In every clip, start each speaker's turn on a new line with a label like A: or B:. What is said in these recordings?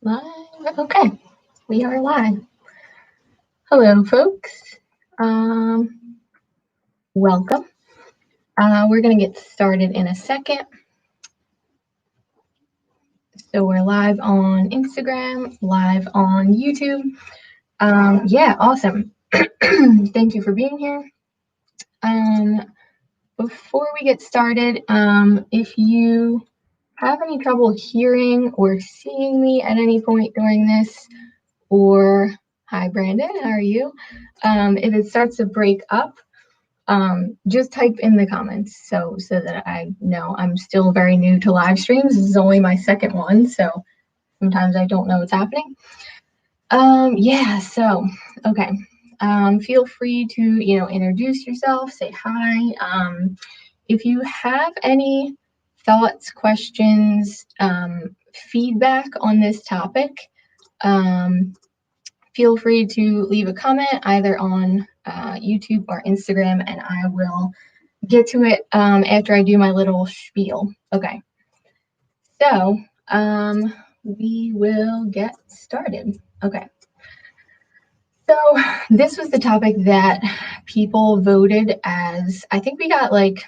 A: Live. Okay, we are live. Hello, folks. Welcome. We're going to get started in a second. So we're live on Instagram, live on YouTube. Yeah, awesome. Thank you for being here. Before we get started, if you have any trouble hearing or seeing me at any point during this, or hi Brandon, how are you? If it starts to break up, just type in the comments so that I know. I'm still very new to live streams. This is only my second one, so sometimes I don't know what's happening. Yeah, so okay. Feel free to introduce yourself, say hi. If you have any thoughts, questions, feedback on this topic, feel free to leave a comment either on YouTube or Instagram, and I will get to it after I do my little spiel. Okay, so we will get started. Okay, so this was the topic that people voted as. I think we got like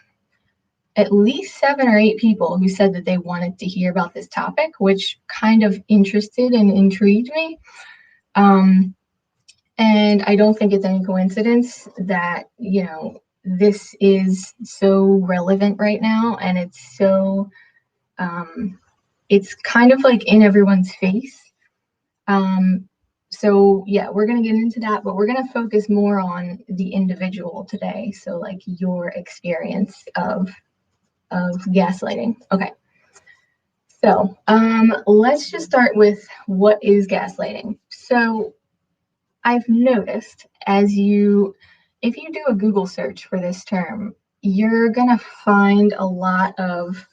A: at least 7 or 8 people who said that they wanted to hear about this topic, which kind of interested and intrigued me. And I don't think it's any coincidence that, this is so relevant right now, and it's so, it's kind of like in everyone's face. So yeah, we're going to get into that, but we're going to focus more on the individual today. So like your experience of gaslighting. Okay. So let's just start with what is gaslighting. So I've noticed if you do a Google search for this term, you're going to find a lot of,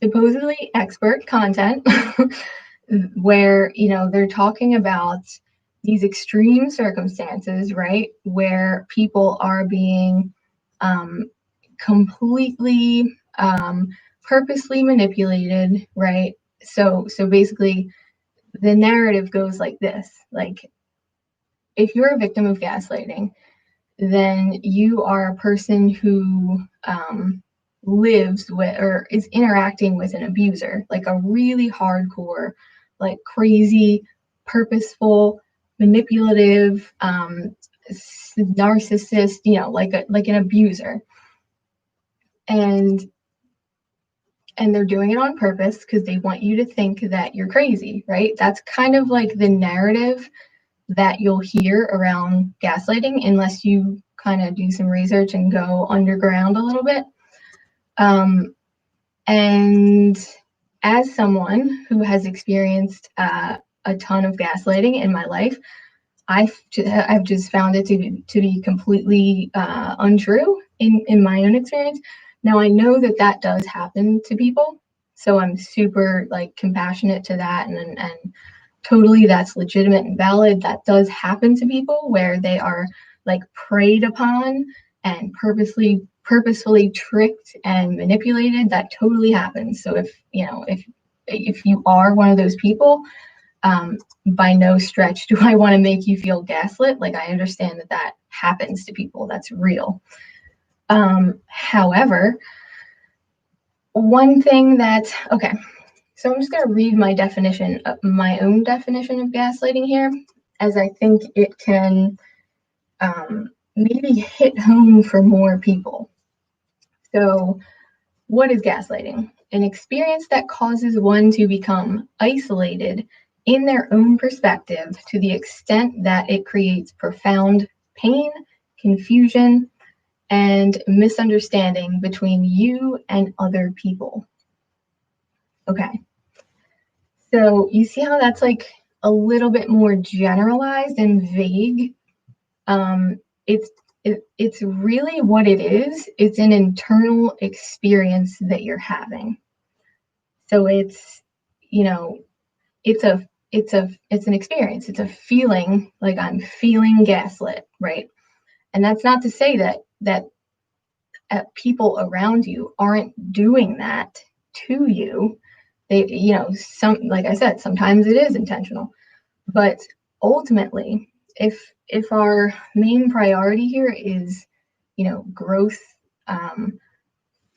A: supposedly expert content where, they're talking about these extreme circumstances, right? Where people are being completely purposely manipulated, right? So basically the narrative goes like this. Like, if you're a victim of gaslighting, then you are a person who lives with or is interacting with an abuser, like a really hardcore, like crazy, purposeful, manipulative, narcissist, like an abuser. And they're doing it on purpose because they want you to think that you're crazy, right? That's kind of like the narrative that you'll hear around gaslighting, unless you kind of do some research and go underground a little bit. And as someone who has experienced a ton of gaslighting in my life, I've just found it to be completely untrue in my own experience. Now, I know that does happen to people, so I'm super like compassionate to that, and totally that's legitimate and valid. That does happen to people where they are like preyed upon and purposefully tricked and manipulated. That totally happens. So if you are one of those people, by no stretch do I want to make you feel gaslit. Like, I understand that happens to people. That's real. However, one thing that, okay, so I'm just going to read my own definition of gaslighting here, as I think it can maybe hit home for more people. So what is gaslighting? An experience that causes one to become isolated in their own perspective to the extent that it creates profound pain, confusion, and misunderstanding between you and other people. Okay. So you see how that's like a little bit more generalized and vague? It's really what it is. It's an internal experience that you're having. So it's an experience. It's a feeling, like I'm feeling gaslit, right? And that's not to say that people around you aren't doing that to you. They, like I said, sometimes it is intentional, but ultimately, if our main priority here is, growth,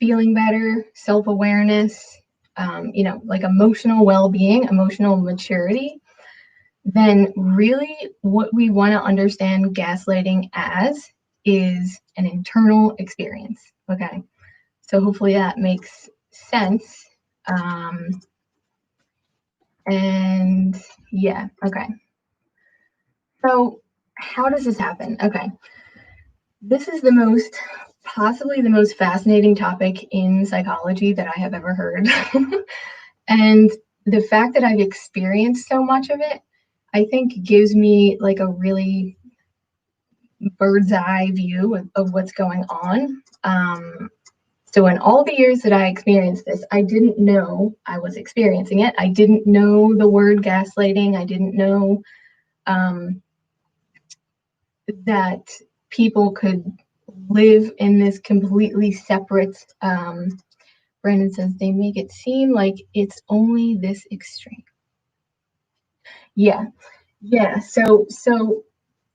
A: feeling better, self-awareness, like emotional well-being, emotional maturity, then really what we want to understand gaslighting as is an internal experience. Okay. So hopefully that makes sense. And yeah, okay. So how does this happen? Okay. This is possibly the most fascinating topic in psychology that I have ever heard. And the fact that I've experienced so much of it, I think gives me like a really bird's eye view of what's going on. So in all the years that I experienced this, I didn't know I was experiencing it. I didn't know the word gaslighting. I didn't know that people could live in this completely separate, Brandon says they make it seem like it's only this extreme. Yeah. So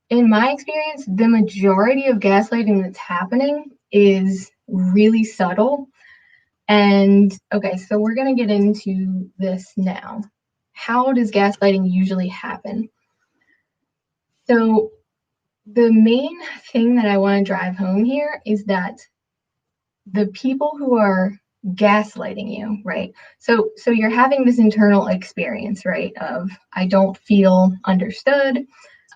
A: in my experience, the majority of gaslighting that's happening is really subtle. And okay, so we're going to get into this now. How does gaslighting usually happen? So the main thing that I want to drive home here is that the people who are gaslighting you, right? So you're having this internal experience, right? Of I don't feel understood,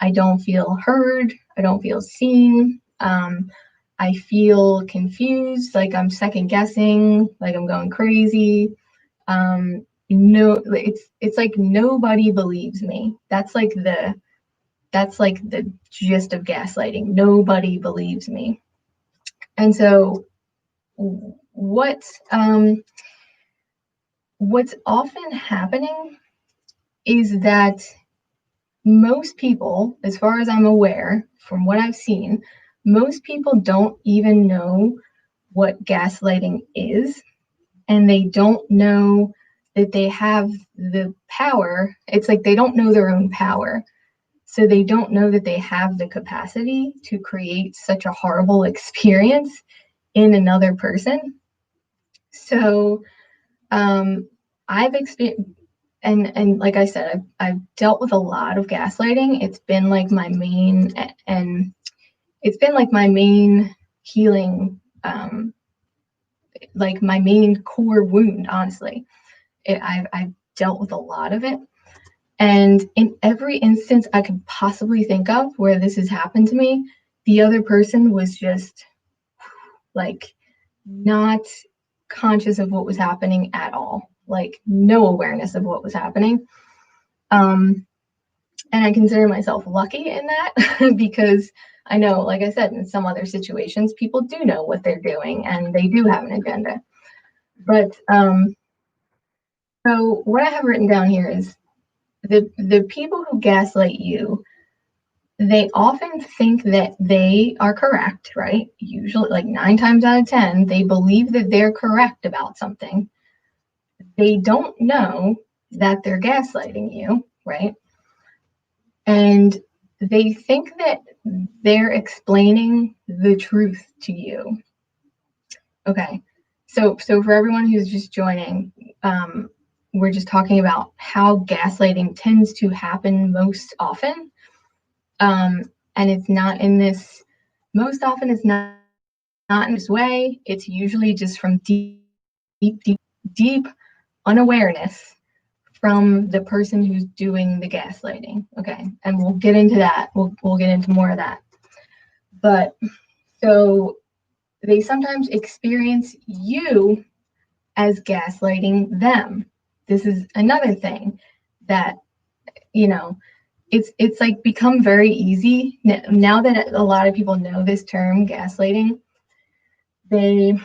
A: I don't feel heard, I don't feel seen. I feel confused, like I'm second guessing, like I'm going crazy. No, it's like nobody believes me. That's like the gist of gaslighting. Nobody believes me. And so what's often happening is that most people, as far as I'm aware, from what I've seen, most people don't even know what gaslighting is, and they don't know that they have the power. It's like they don't know their own power. So they don't know that they have the capacity to create such a horrible experience in another person. So I've experienced, and like I said, I've dealt with a lot of gaslighting. It's been like my main, and it's been like my main healing, like my main core wound, honestly. I've dealt with a lot of it. And in every instance I could possibly think of where this has happened to me, the other person was just like not conscious of what was happening at all, like no awareness of what was happening. And I consider myself lucky in that because I know, like I said, in some other situations, people do know what they're doing and they do have an agenda. But so what I have written down here is the people who gaslight you, they often think that they are correct, right? Usually, like 9 times out of 10, they believe that they're correct about something. They don't know that they're gaslighting you, right? And they think that they're explaining the truth to you. Okay, so for everyone who's just joining, we're just talking about how gaslighting tends to happen most often. And it's not in this, most often it's not in this way. It's usually just from deep unawareness from the person who's doing the gaslighting. Okay, and we'll get into that. We'll get into more of that. But so they sometimes experience you as gaslighting them. This is another thing that, it's like become very easy now that a lot of people know this term gaslighting. They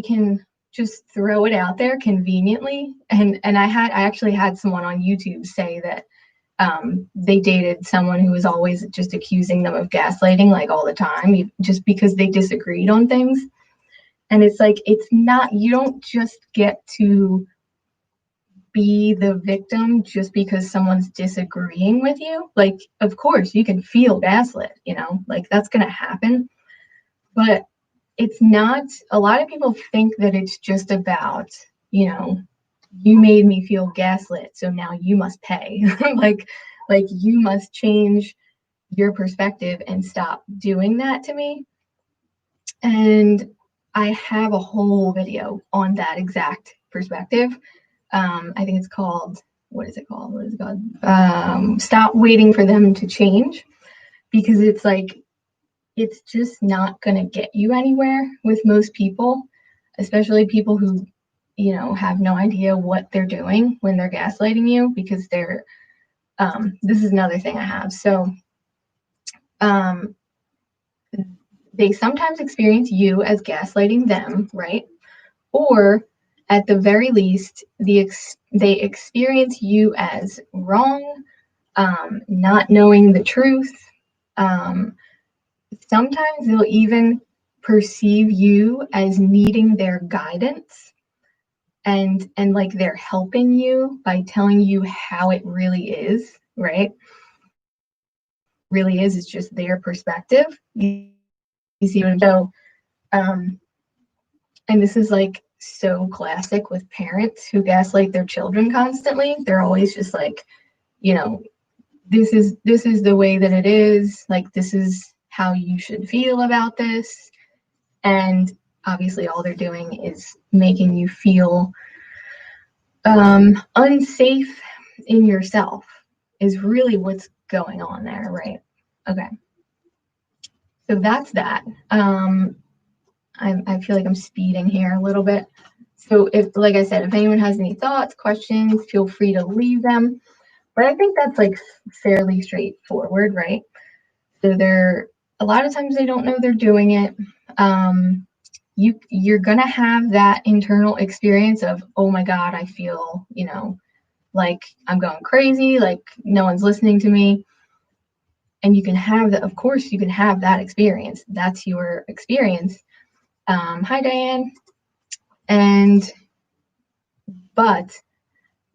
A: can just throw it out there conveniently, and I actually had someone on YouTube say that they dated someone who was always just accusing them of gaslighting, like all the time, just because they disagreed on things. And it's like, it's not, you don't just get to be the victim just because someone's disagreeing with you. Like, of course, you can feel gaslit, like that's going to happen. But it's not, a lot of people think that it's just about, you made me feel gaslit, so now you must pay. like you must change your perspective and stop doing that to me. And I have a whole video on that exact perspective. I think it's called, what is it called? Stop waiting for them to change, because it's like, it's just not going to get you anywhere with most people, especially people who, have no idea what they're doing when they're gaslighting you, because they're, this is another thing I have. So, they sometimes experience you as gaslighting them, right? Or at the very least, they experience you as wrong, not knowing the truth. Sometimes they'll even perceive you as needing their guidance, and like they're helping you by telling you how it really is, right? Really is, it's just their perspective. You see what I'm saying? So, and this is like so classic with parents who gaslight their children constantly. They're always just like, this is the way that it is, like this is how you should feel about this. And obviously all they're doing is making you feel unsafe in yourself, is really what's going on there, right? Okay, so that's that. I feel like I'm speeding here a little bit. So if, like I said, if anyone has any thoughts, questions, feel free to leave them. But I think that's like fairly straightforward, right? So a lot of times they don't know they're doing it. You're gonna have that internal experience of, oh my God, I feel, like I'm going crazy, like no one's listening to me. And you can have that, of course, you can have that experience. That's your experience. Hi, Diane. But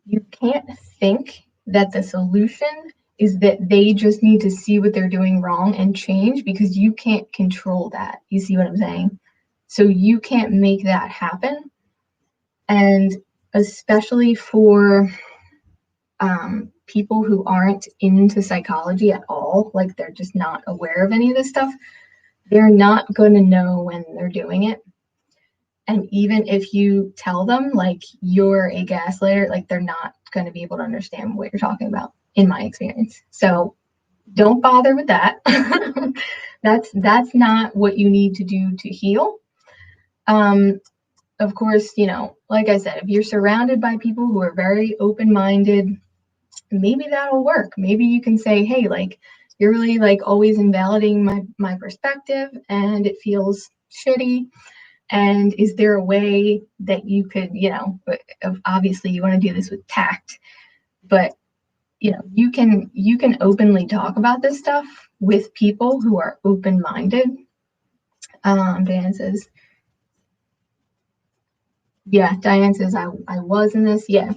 A: you can't think that the solution is that they just need to see what they're doing wrong and change, because you can't control that. You see what I'm saying? So you can't make that happen. And especially for people who aren't into psychology at all, like they're just not aware of any of this stuff, they're not going to know when they're doing it. And even if you tell them like you're a gaslighter, like they're not going to be able to understand what you're talking about, in my experience. So don't bother with that. That's not what you need to do to heal. Of course, like I said, if you're surrounded by people who are very open-minded, maybe that'll work. Maybe you can say, hey, like you're really like always invalidating my perspective and it feels shitty. And is there a way that you could, obviously you want to do this with tact, but you can openly talk about this stuff with people who are open-minded. Diane says, I was in this. Yeah,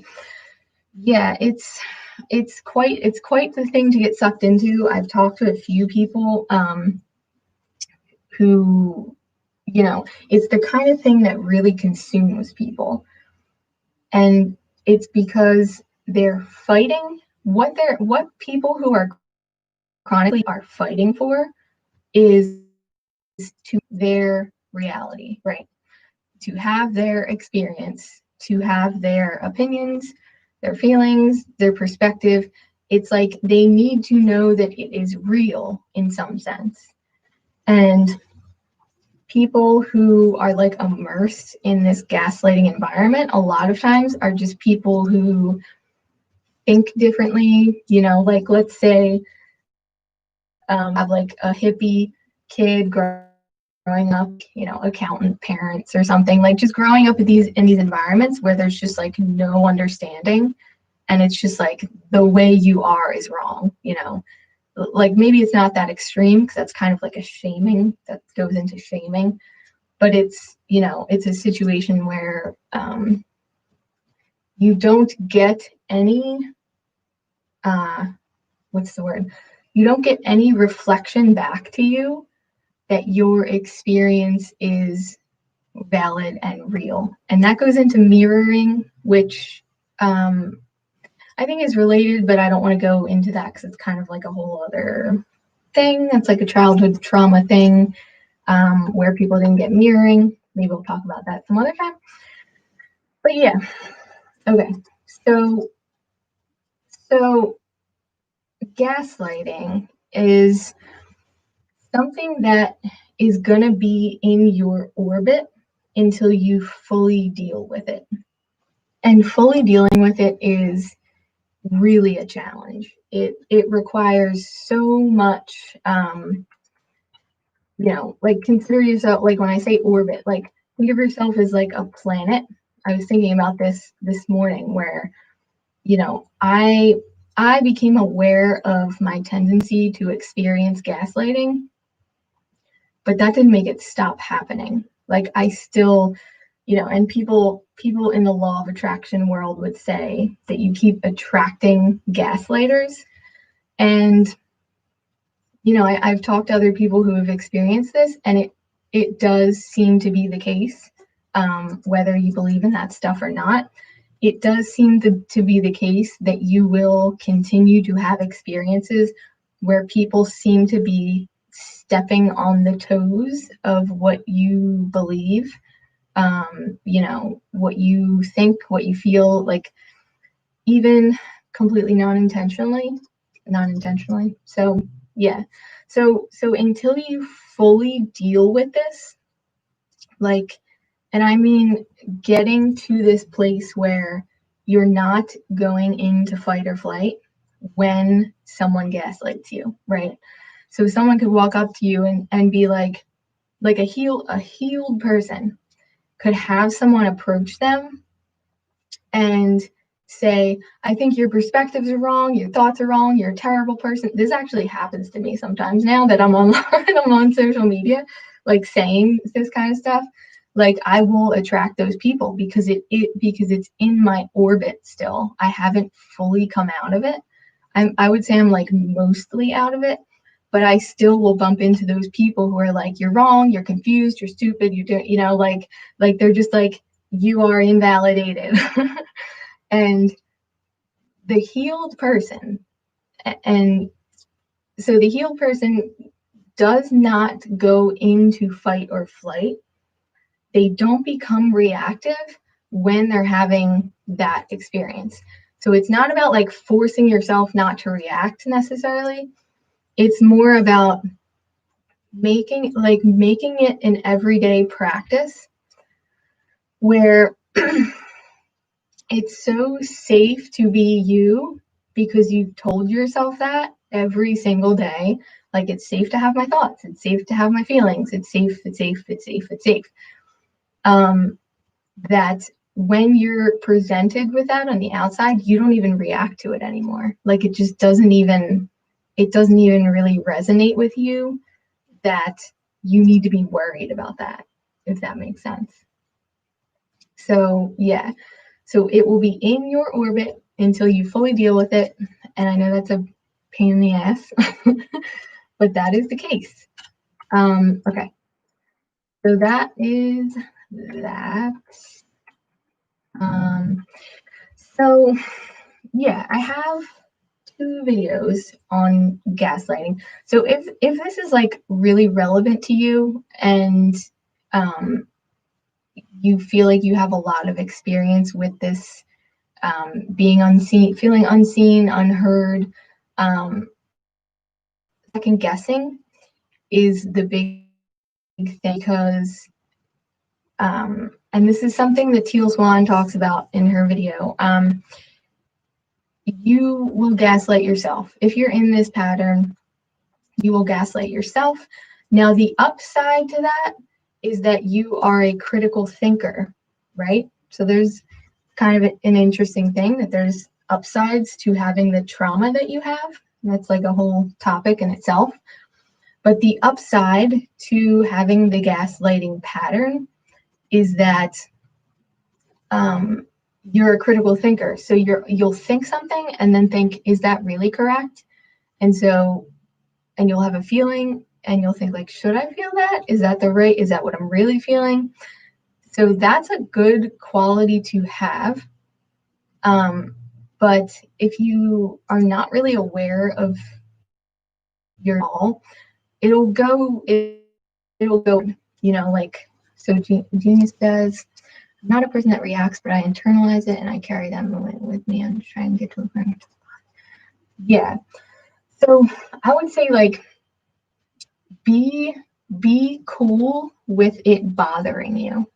A: it's quite the thing to get sucked into. I've talked to a few people who, it's the kind of thing that really consumes people. And it's because they're fighting what people who are chronically are fighting for is to their reality, right? To have their experience, to have their opinions, their feelings, their perspective. It's like they need to know that it is real in some sense. And people who are like immersed in this gaslighting environment a lot of times are just people who think differently, like let's say have like a hippie kid growing up, accountant parents or something, like just growing up in these environments where there's just like no understanding, and it's just like the way you are is wrong, like maybe it's not that extreme because that's kind of like a shaming that goes into shaming, but it's, you know, it's a situation where you don't get any, what's the word? You don't get any reflection back to you that your experience is valid and real. And that goes into mirroring, which I think is related, but I don't want to go into that because it's kind of like a whole other thing. That's like a childhood trauma thing, where people didn't get mirroring. Maybe we'll talk about that some other time. But yeah, okay. So gaslighting is something that is going to be in your orbit until you fully deal with it. And fully dealing with it is really a challenge. It requires so much, you know, like consider yourself, like when I say orbit, like think of yourself as like a planet. I was thinking about this morning where, you know, I became aware of my tendency to experience gaslighting, but that didn't make it stop happening. Like I still, you know, and people in the law of attraction world would say that you keep attracting gaslighters. And, you know, I've talked to other people who have experienced this, and it does seem to be the case, whether you believe in that stuff or not. It does seem to be the case that you will continue to have experiences where people seem to be stepping on the toes of what you believe, you know, what you think, what you feel, like even completely non-intentionally. So yeah, so until you fully deal with this, like, and I mean getting to this place where you're not going into fight or flight when someone gaslights you, right? So someone could walk up to you and be like a healed person could have someone approach them and say, I think your perspectives are wrong, your thoughts are wrong, you're a terrible person. This actually happens to me sometimes now that I'm online, I'm on social media, like saying this kind of stuff. Like I will attract those people because because it's in my orbit still. I haven't fully come out of it. I would say I'm like mostly out of it, but I still will bump into those people who are like, you're wrong, you're confused, you're stupid, you do, you know, like they're just like, you are invalidated. And the healed person, and so the healed person does not go into fight or flight. They don't become reactive when they're having that experience. So it's not about like forcing yourself not to react necessarily. It's more about making it an everyday practice where it's so safe to be you because you've told yourself that every single day. Like it's safe to have my thoughts, it's safe to have my feelings, it's safe. That when you're presented with that on the outside, you don't even react to it anymore. Like it just doesn't even really resonate with you that you need to be worried about that, if that makes sense. So yeah, so it will be in your orbit until you fully deal with it. And I know that's a pain in the ass, but that is the case. Okay, so that is that. So yeah, I have 2 videos on gaslighting. So if this is like really relevant to you and you feel like you have a lot of experience with this, being unseen, feeling unseen, unheard, second guessing is the big thing because, and this is something that Teal Swan talks about in her video. You will gaslight yourself. If you're in this pattern, you will gaslight yourself. Now, the upside to that is that you are a critical thinker, right? So there's kind of an interesting thing that there's upsides to having the trauma that you have. That's like a whole topic in itself. But the upside to having the gaslighting pattern is that you're a critical thinker. So you'll think something and then think, is that really correct? And you'll have a feeling and you'll think like, should I feel that? Is that what I'm really feeling? So that's a good quality to have. But if you are not really aware of your all, it'll go, like, so Genius says, I'm not a person that reacts, but I internalize it and I carry that moment with me and try and get to a point. Yeah. So I would say like, be cool with it bothering you.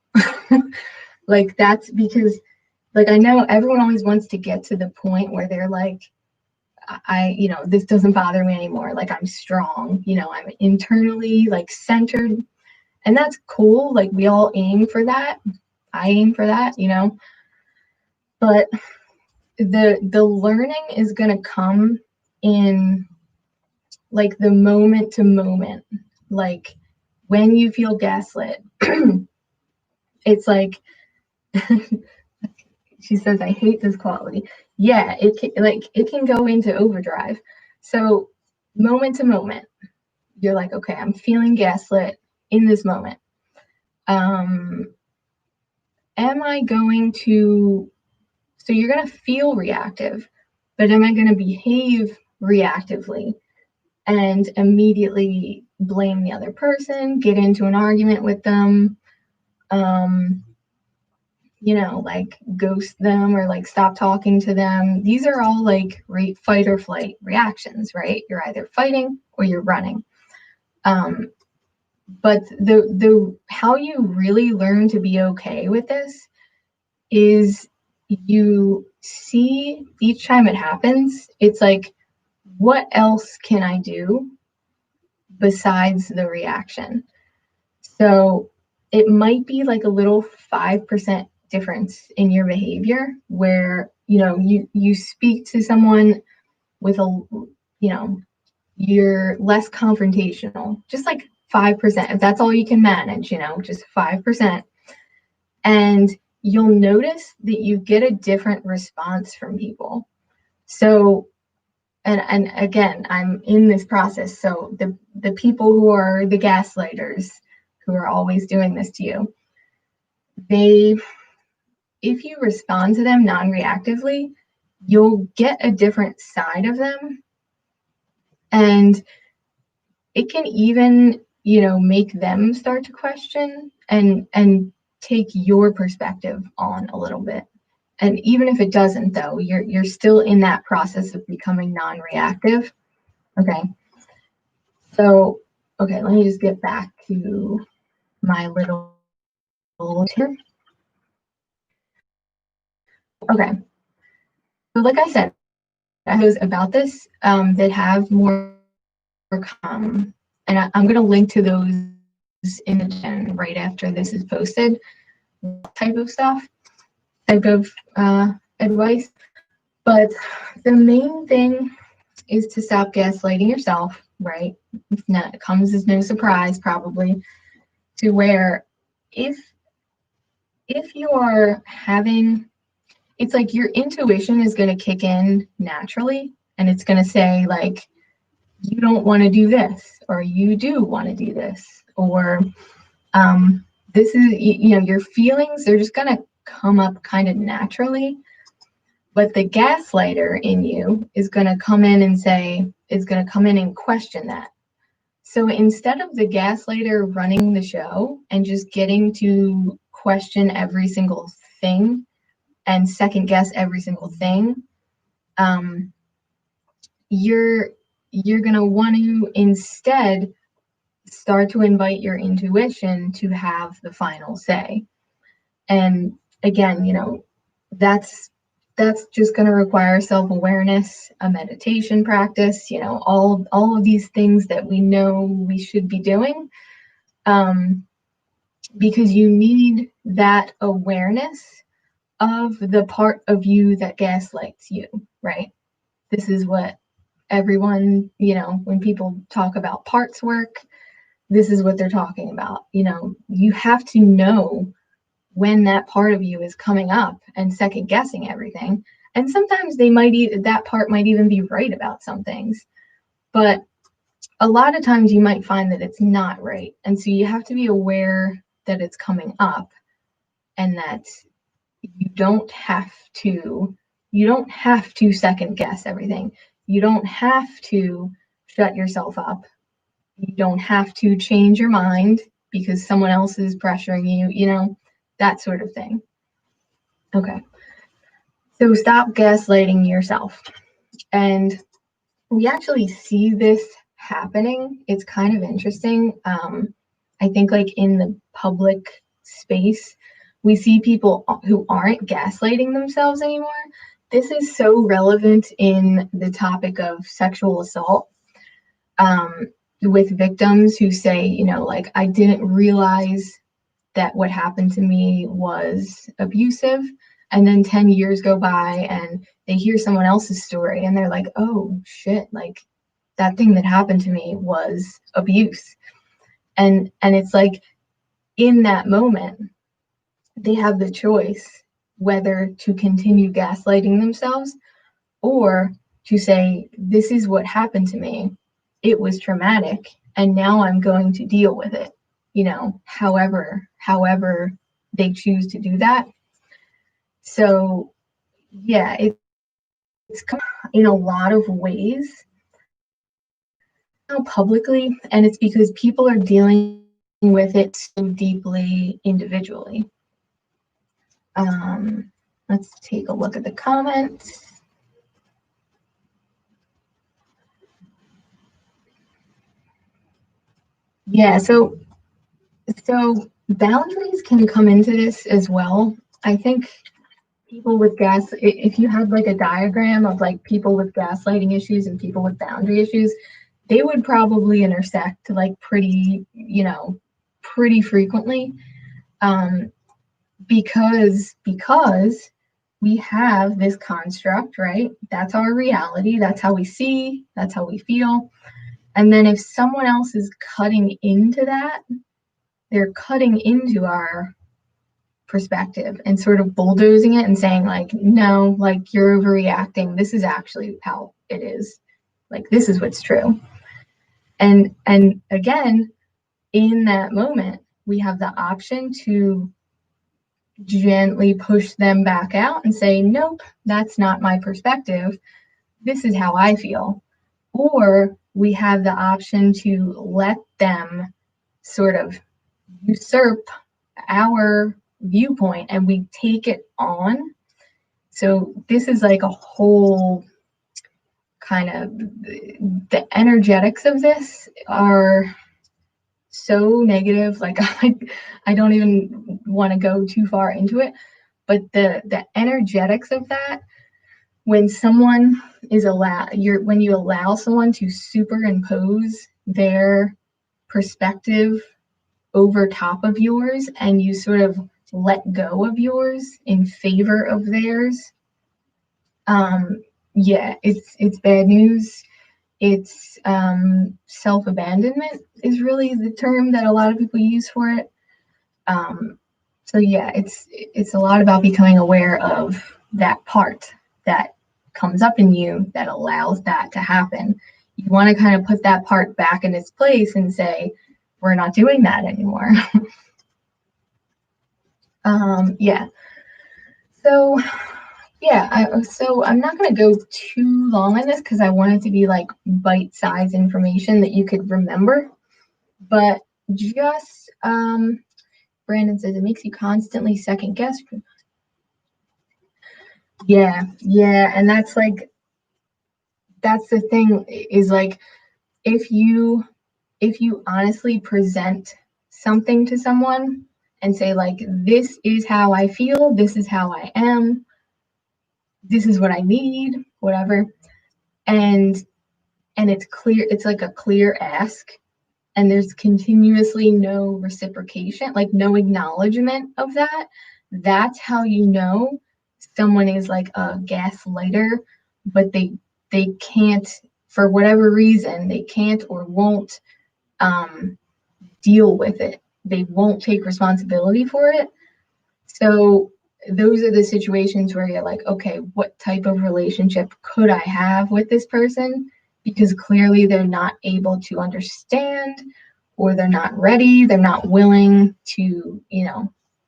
A: Like that's because like I know everyone always wants to get to the point where they're like, this doesn't bother me anymore. Like I'm strong, I'm internally like centered, and that's cool. Like we all aim for that. I aim for that, but the learning is going to come in like the moment to moment, like when you feel gaslit. It's like she says, I hate this quality. Yeah, it can go into overdrive. So moment to moment, you're like, okay, I'm feeling gaslit in this moment. Am I going to, so you're going to feel reactive, but am I going to behave reactively and immediately blame the other person, get into an argument with them, like ghost them or like stop talking to them? These are all like fight or flight reactions, right? You're either fighting or you're running. But the how you really learn to be okay with this is you see each time it happens, it's like, what else can I do besides the reaction? So it might be like a little 5% difference in your behavior where, you speak to someone with you're less confrontational, just like 5%. If that's all you can manage, just 5%. And you'll notice that you get a different response from people. So, and again, I'm in this process. So the people who are the gaslighters, who are always doing this to you, if you respond to them non-reactively, you'll get a different side of them. And it can even, make them start to question and take your perspective on a little bit. And even if it doesn't, though, you're still in that process of becoming non-reactive. Okay. So, okay, let me just get back to my little here. Okay. So like I said, I was about this that have more and I'm going to link to those in the chat right after this is posted. Type of advice. But the main thing is to stop gaslighting yourself, right? It comes as no surprise, probably, to where if you are having, it's like your intuition is going to kick in naturally, and it's going to say like, you don't want to do this, or you do want to do this, or this is, your feelings are just going to come up kind of naturally. But the gaslighter in you is going to come in and question that. So instead of the gaslighter running the show and just getting to question every single thing and second guess every single thing, you're going to want to instead start to invite your intuition to have the final say. And again, that's just going to require self-awareness, a meditation practice, all of these things that we know we should be doing, because you need that awareness of the part of you that gaslights you, right? This is what everyone, when people talk about parts work, this is what they're talking about. You have to know when that part of you is coming up and second guessing everything. And sometimes that part might even be right about some things, but a lot of times you might find that it's not right. And so you have to be aware that it's coming up, and that you don't have to second guess everything. You don't have to shut yourself up. You don't have to change your mind because someone else is pressuring you, that sort of thing. Okay. So stop gaslighting yourself. And we actually see this happening. It's kind of interesting. I think like in the public space, we see people who aren't gaslighting themselves anymore. This is so relevant in the topic of sexual assault, with victims who say, like, I didn't realize that what happened to me was abusive. And then 10 years go by and they hear someone else's story and they're like, oh shit, like that thing that happened to me was abuse. And it's like, in that moment, they have the choice whether to continue gaslighting themselves or to say, this is what happened to me. It was traumatic, and now I'm going to deal with it, however they choose to do that. So yeah, it's in a lot of ways publicly, and it's because people are dealing with it so deeply individually. Let's take a look at the comments. Yeah, so boundaries can come into this as well. I think people with if you had like a diagram of like people with gaslighting issues and people with boundary issues, they would probably intersect like pretty frequently, because we have this construct, right? That's our reality. That's how we see, that's how we feel. And then if someone else is cutting into that, they're cutting into our perspective and sort of bulldozing it and saying like, no, like you're overreacting. This is actually how it is. Like, this is what's true. And again, in that moment, we have the option to gently push them back out and say, nope, that's not my perspective. This is how I feel. Or we have the option to let them sort of usurp our viewpoint and we take it on. So this is like a whole kind of, the energetics of this are so negative. Like I don't even want to go too far into it, but the energetics of that, when someone is when you allow someone to superimpose their perspective over top of yours and you sort of let go of yours in favor of theirs, yeah, it's bad news. It's self-abandonment is really the term that a lot of people use for it. So yeah, it's a lot about becoming aware of that part that comes up in you that allows that to happen. You want to kind of put that part back in its place and say, we're not doing that anymore. Yeah. So yeah, so I'm not going to go too long on this because I want it to be like bite-sized information that you could remember. But just, Brandon says it makes you constantly second guess. Yeah, and that's the thing is like, if you honestly present something to someone and say like, this is how I feel, this is how I am, this is what I need, whatever, and it's clear, it's like a clear ask, and there's continuously no reciprocation, like no acknowledgement of that, that's how you know someone is like a gaslighter, but they can't for whatever reason, they can't or won't deal with it. They won't take responsibility for it. So those are the situations where you're like, okay, what type of relationship could I have with this person? Because clearly they're not able to understand, or they're not ready, they're not willing to,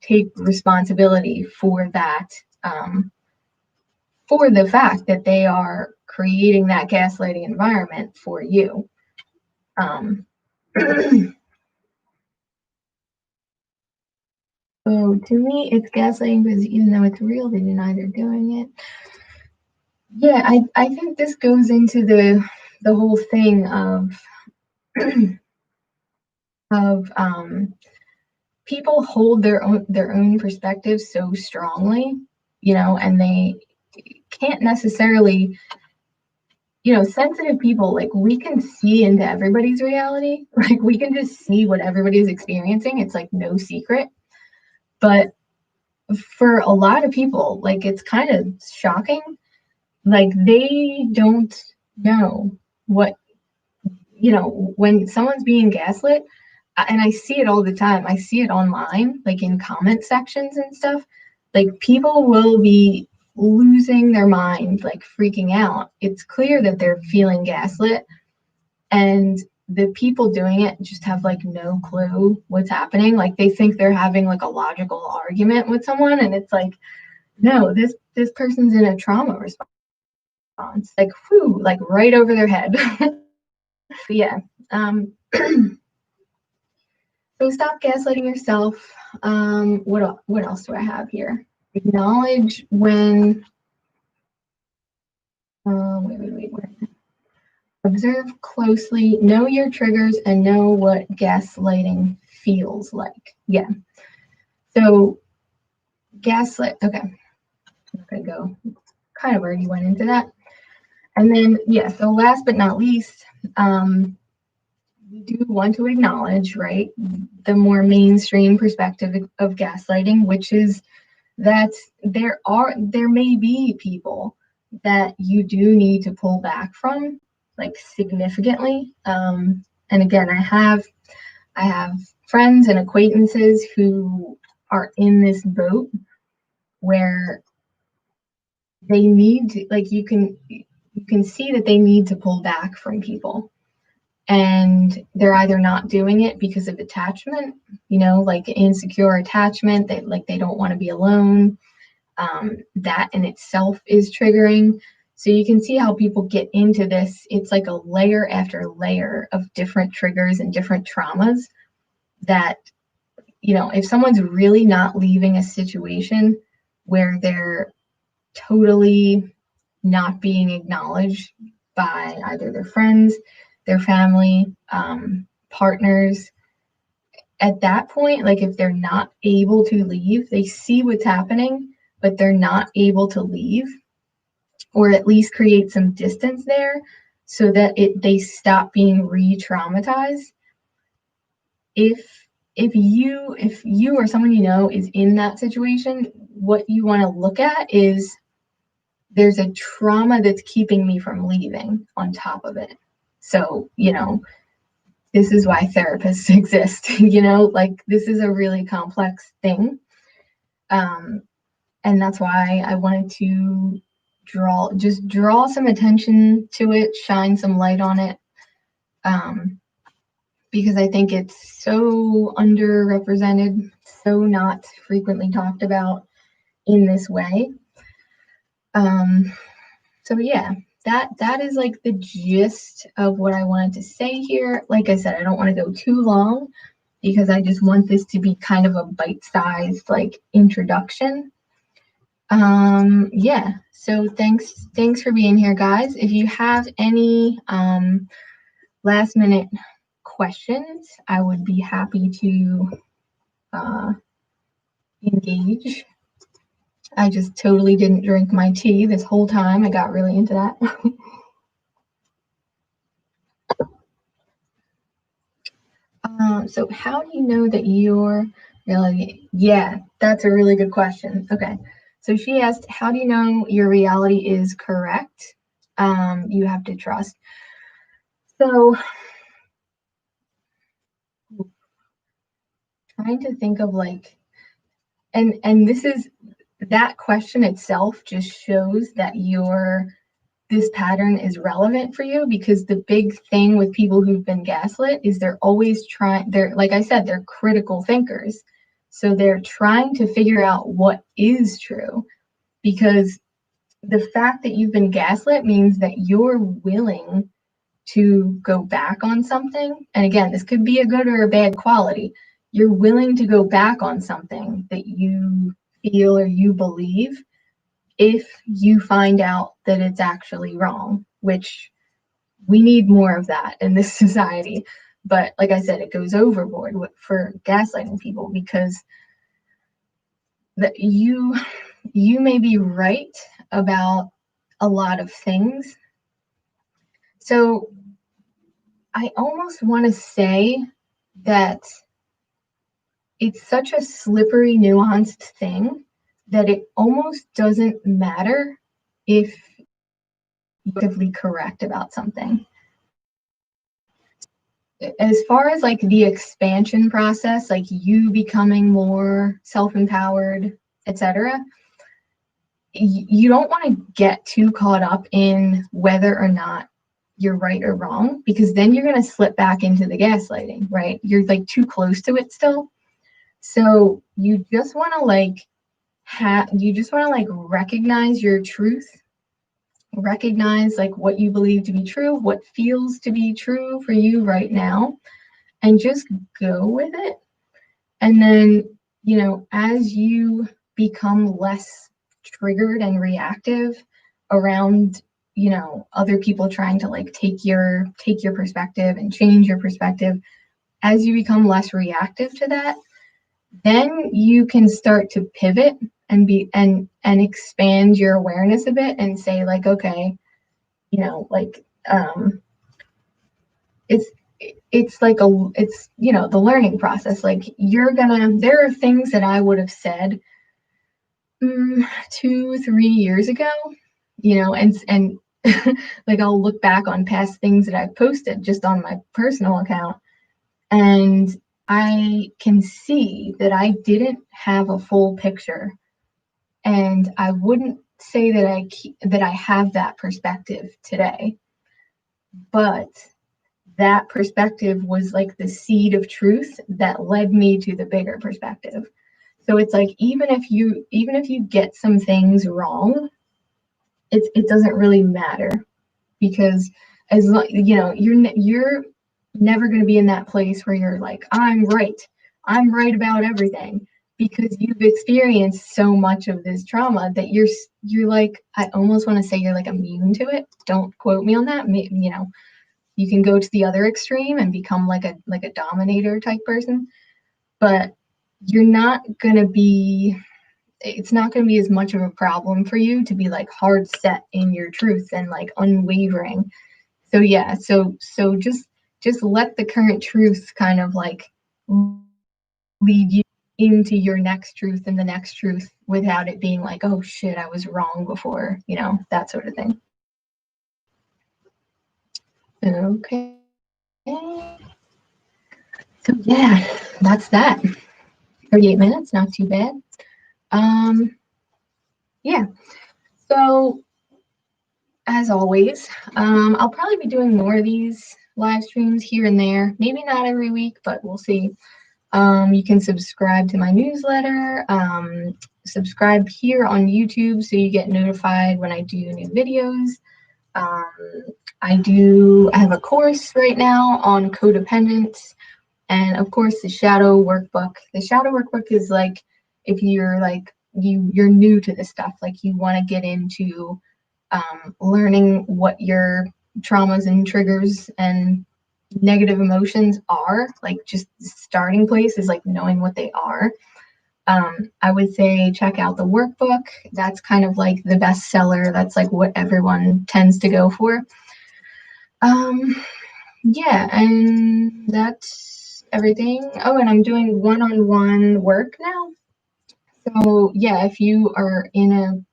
A: take responsibility for that, for the fact that they are creating that gaslighting environment for you. So to me, it's gaslighting because even though it's real, they deny they're doing it. Yeah, I think this goes into the whole thing of of people hold their own perspective so strongly, and they can't necessarily, sensitive people, like, we can see into everybody's reality. Like, we can just see what everybody's experiencing. It's like no secret. But for a lot of people, like, it's kind of shocking. Like, they don't know what, when someone's being gaslit, and I see it all the time. I see it online, like in comment sections and stuff. Like, people will be losing their mind, like freaking out. It's clear that they're feeling gaslit, and the people doing it just have like no clue what's happening. Like, they think they're having like a logical argument with someone, and it's like, no, this person's in a trauma response, like, whew, like right over their head. Yeah. So stop gaslighting yourself. What else do I have here? Acknowledge when. Wait. Observe closely. Know your triggers and know what gaslighting feels like. Yeah. So gaslight. Okay. I'm not gonna go. Kind of already went into that. And then, yeah. So last but not least, we do want to acknowledge, right, the more mainstream perspective of gaslighting, which is that there may be people that you do need to pull back from, like, significantly. And again, I have friends and acquaintances who are in this boat where they need to, like, you can see that they need to pull back from people. And they're either not doing it because of attachment, like insecure attachment, they don't want to be alone. That in itself is triggering. So you can see how people get into this. It's like a layer after layer of different triggers and different traumas that, if someone's really not leaving a situation where they're totally not being acknowledged by either their friends, their family, partners, at that point, like, if they're not able to leave, they see what's happening, but they're not able to leave, or at least create some distance there so that they stop being re-traumatized. If you or someone is in that situation, what you want to look at is, there's a trauma that's keeping me from leaving on top of it. So, this is why therapists exist. Like, this is a really complex thing. And that's why I wanted to draw some attention to it, shine some light on it. Because I think it's so underrepresented, so not frequently talked about in this way. So yeah, that is like the gist of what I wanted to say here. Like I said, I don't want to go too long because I just want this to be kind of a bite-sized, like, introduction. Yeah, so thanks for being here, guys. If you have any last minute questions, I would be happy to engage. I just totally didn't drink my tea this whole time. I got really into that. So how do you know that you're really, yeah, that's a really good question. Okay. So she asked, how do you know your reality is correct? You have to trust. So trying to think of like, and this is, that question itself just shows that this pattern is relevant for you, because the big thing with people who've been gaslit is they're always trying, they're, like I said, they're critical thinkers. So they're trying to figure out what is true, because the fact that you've been gaslit means that you're willing to go back on something. And again, this could be a good or a bad quality. You're willing to go back on something that you feel or you believe if you find out that it's actually wrong, which we need more of that in this society. But like I said, it goes overboard for gaslighting people, because that you may be right about a lot of things. So I almost want to say that it's such a slippery, nuanced thing that it almost doesn't matter if you're actively correct about something. As far as like the expansion process, like you becoming more self-empowered, etc., you don't want to get too caught up in whether or not you're right or wrong, because then you're going to slip back into the gaslighting, right? You're like too close to it still. So you just want to like recognize your truth, recognize like what you believe to be true, what feels to be true for you right now, and just go with it. And then, as you become less triggered and reactive around, other people trying to like take your perspective and change your perspective, as you become less reactive to that, then you can start to pivot and expand your awareness a bit and say like, okay, like it's like the learning process. Like there are things that I would have said 2-3 years ago, and like I'll look back on past things that I've posted just on my personal account, and I can see that I didn't have a full picture, and I wouldn't say that I have that perspective today, but that perspective was like the seed of truth that led me to the bigger perspective. So it's like even if you get some things wrong, it doesn't really matter, because you're never going to be in that place where you're like, I'm right about everything, because you've experienced so much of this trauma that you're like, I almost want to say you're like immune to it. Don't quote me on that. You can go to the other extreme and become like a dominator type person, but you're not going to be it's not going to be as much of a problem for you to be like hard set in your truth and like unwavering. So yeah, so just let the current truth kind of like lead you into your next truth and the next truth, without it being like, oh shit, I was wrong before, that sort of thing. Okay. So yeah, that's that. 38 minutes, not too bad. Yeah. So as always, I'll probably be doing more of these live streams here and there. Maybe not every week, but we'll see. You can subscribe to my newsletter. Subscribe here on YouTube so you get notified when I do new videos. I have a course right now on codependence, and of course the shadow workbook. The shadow workbook is like if you're like you're new to this stuff, like you want to get into learning what your traumas and triggers and negative emotions are, like just the starting place is like knowing what they are. I would say check out the workbook. That's kind of like the best seller. That's like what everyone tends to go for. Yeah, and that's everything. Oh, and I'm doing one-on-one work now. So yeah, if you are in a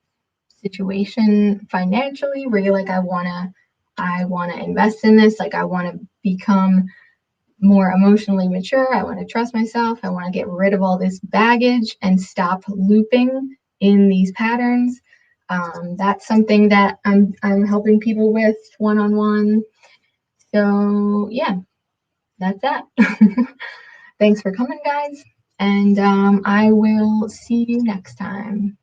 A: situation financially where you're like, I want to I want to invest in this. Like, I want to become more emotionally mature. I want to trust myself. I want to get rid of all this baggage and stop looping in these patterns. That's something that I'm helping people with one-on-one. So yeah, that's that. Thanks for coming, guys, and I will see you next time.